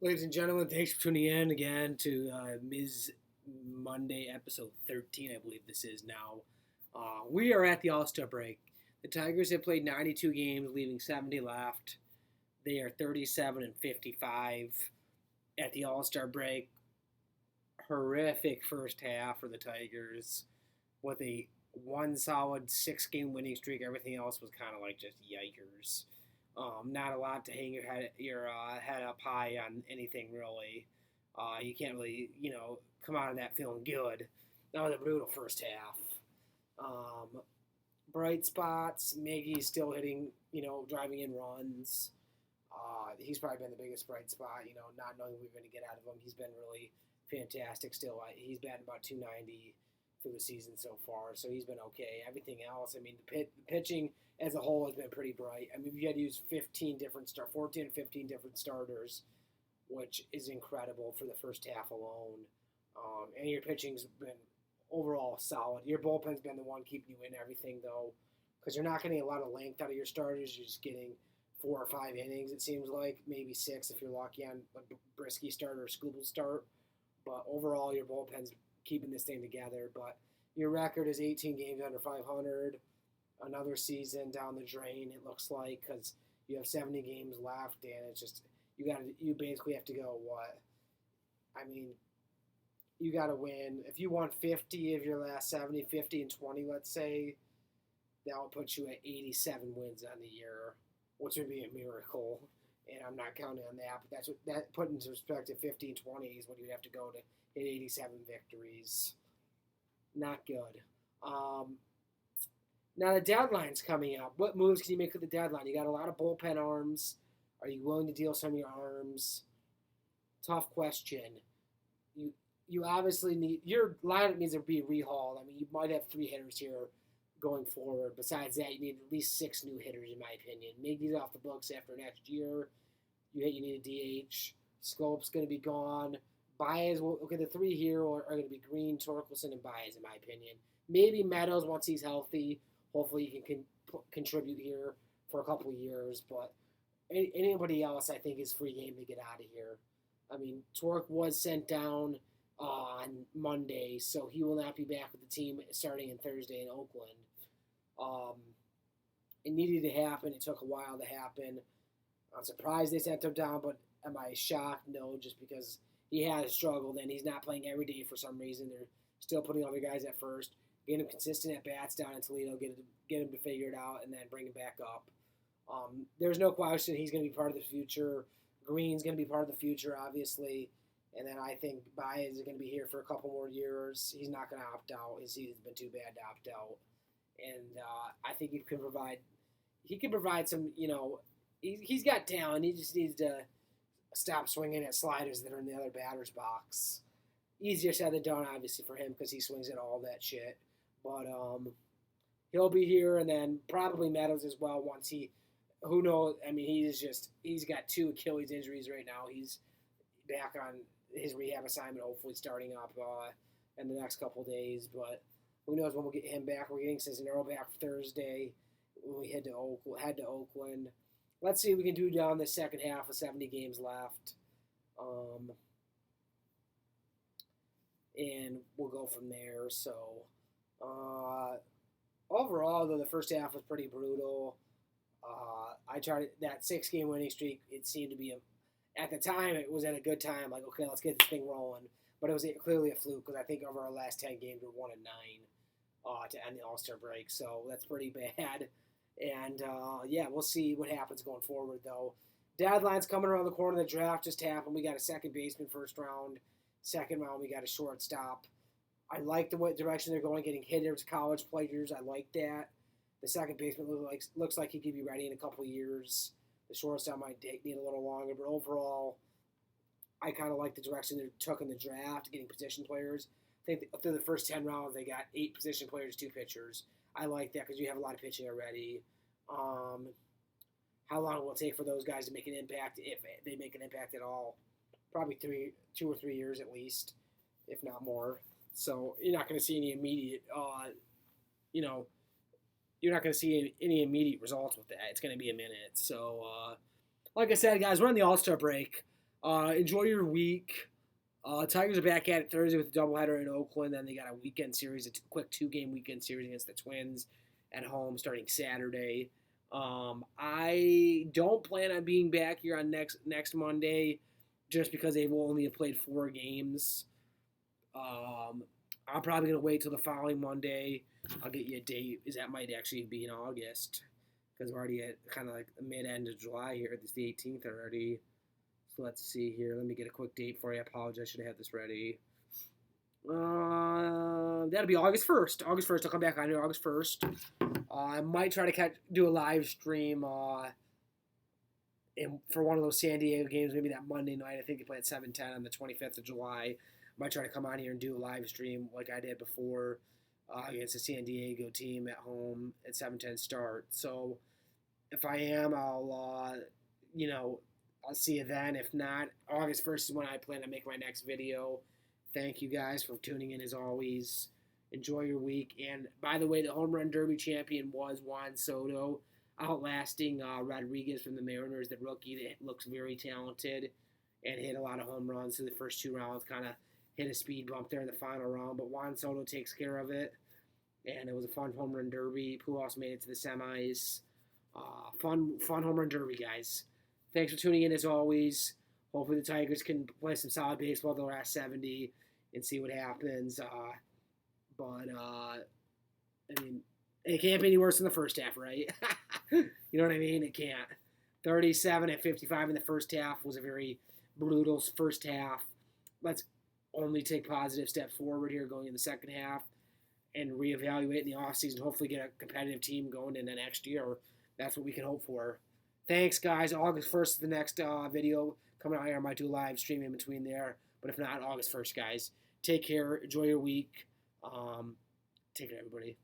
Ladies and gentlemen, thanks for tuning in again to Miz Monday, episode 13, I believe this is now. We are at the All-Star break. The Tigers have played 92 games, leaving 70 left. They are 37 and 55 at the All-Star break. Horrific first half for the Tigers with a one solid 6 game winning streak. Everything else was kind of like just yikers. Not a lot to hang your head up high on anything really. You can't really come out of that feeling good. That was a brutal first half. Um, Bright spots. Miggy's still hitting, driving in runs. He's probably been the biggest bright spot. Not knowing what we're going to get out of him. He's been really fantastic. Still, he's batting about 290 through the season so far, so he's been okay. Everything else, I mean, the pitching as a whole has been pretty bright. I mean, you had to use 14 15 different starters, which is incredible for the first half alone. And your pitching's been overall solid. Your bullpen's been the one keeping you in everything, though, because you're not getting a lot of length out of your starters. You're just getting 4 or 5 innings, it seems like, maybe 6 if you're lucky on a Brisky start or a Skubal start. But overall, your bullpen's keeping this thing together. But your record is 18 games under 500. Another season down the drain, it looks like, because you have 70 games left, and it's just you basically have to go what? I mean, you got to win. If you won 50 of your last 70, 50 and 20, let's say, that would put you at 87 wins on the year, which would be a miracle. And I'm not counting on that, but that put into perspective. 50 and 20 is what you'd have to go to hit 87 victories. Not good. Now the deadline's coming up. What moves can you make with the deadline? You got a lot of bullpen arms. Are you willing to deal some of your arms? Tough question. You obviously need your lineup needs to be rehauled. I mean, you might have 3 hitters here going forward. Besides that, you need at least 6 new hitters, in my opinion. Miggy's off the books after next year. You need a DH. Scope's going to be gone. Baez, the 3 here are going to be Green, Torkelson, and Baez, in my opinion. Maybe Meadows once he's healthy. Hopefully he can contribute here for a couple of years. But anybody else, I think, is free game to get out of here. I mean, Torque was sent down on Monday, so he will not be back with the team starting on Thursday in Oakland. It needed to happen. It took a while to happen. I'm surprised they sent him down, but am I shocked? No, just because he has struggled and he's not playing every day for some reason. They're still putting other guys at first, getting him consistent at bats down in Toledo, get him to figure it out, and then bring him back up. There's no question he's going to be part of the future. Green's going to be part of the future, obviously. And then I think Baez is going to be here for a couple more years. He's not going to opt out. His season's been too bad to opt out. And I think he can provide some, he's got talent. He just needs to stop swinging at sliders that are in the other batter's box. Easier said than done, obviously, for him because he swings at all that shit. But he'll be here, and then probably Meadows as well once who knows? I mean, he's got 2 Achilles injuries right now. He's back on his rehab assignment, hopefully starting up in the next couple of days. But who knows when we'll get him back? We're getting Cisnero back Thursday when we head to Oakland. Let's see what we can do down the second half with 70 games left. And we'll go from there. So, overall, though, the first half was pretty brutal. I tried that 6-game winning streak. It seemed to be at the time, it was at a good time. Like, okay, let's get this thing rolling. But it was clearly a fluke because I think over our last 10 games, we're 1-9 to end the All-Star break. So that's pretty bad. And, we'll see what happens going forward, though. Deadline's coming around the corner. The draft just happened. We got a second baseman first round. Second round, we got a shortstop. I like the direction they're going, getting hitters, college players. I like that. The second baseman looks like he could be ready in a couple of years. The shortstop might need a little longer, but overall, I kind of like the direction they took in the draft, getting position players. I think through the first 10 rounds, they got 8 position players, 2 pitchers. I like that because you have a lot of pitching already. How long will it take for those guys to make an impact, if they make an impact at all? Probably 2 or 3 years at least, if not more. So you're not going to see any immediate, you're not going to see any immediate results with that. It's going to be a minute. So, like I said, guys, we're on the All-Star break. Enjoy your week. Tigers are back at it Thursday with a doubleheader in Oakland. Then they got a weekend series, a quick 2-game weekend series against the Twins at home starting Saturday. I don't plan on being back here on next Monday, just because they've only played 4 games. I'm probably gonna wait till the following Monday. I'll get you a date. That might actually be in August, because we're already at kind of like the mid-end of July here. It's the 18th already. So let's see here. Let me get a quick date for you. I apologize. I should have had this ready. That'll be August 1st. August 1st. I'll come back on here August 1st. I might try to do a live stream for one of those San Diego games, maybe that Monday night. I think they play at 7:10 on the 25th of July. Might try to come on here and do a live stream like I did before against the San Diego team at home at 7:10 start. So if I am, I'll see you then. If not, August 1st is when I plan to make my next video. Thank you guys for tuning in as always. Enjoy your week. And by the way, the home run derby champion was Juan Soto, outlasting Rodriguez from the Mariners, the rookie that looks very talented and hit a lot of home runs through the first 2 rounds. Kind of hit a speed bump there in the final round, but Juan Soto takes care of it. And it was a fun home run derby. Pujols made it to the semis. Fun home run derby, guys. Thanks for tuning in as always. Hopefully the Tigers can play some solid baseball the last 70 and see what happens. I mean, it can't be any worse than the first half, right? You know what I mean? It can't. 37-55 in the first half was a very brutal first half. Let's only take positive steps forward here going in the second half and reevaluate in the offseason. Hopefully get a competitive team going into next year. That's what we can hope for. Thanks, guys. August 1st is the next video coming out here. I might do a live stream in between there. But if not, August 1st, guys. Take care. Enjoy your week. Take care, everybody.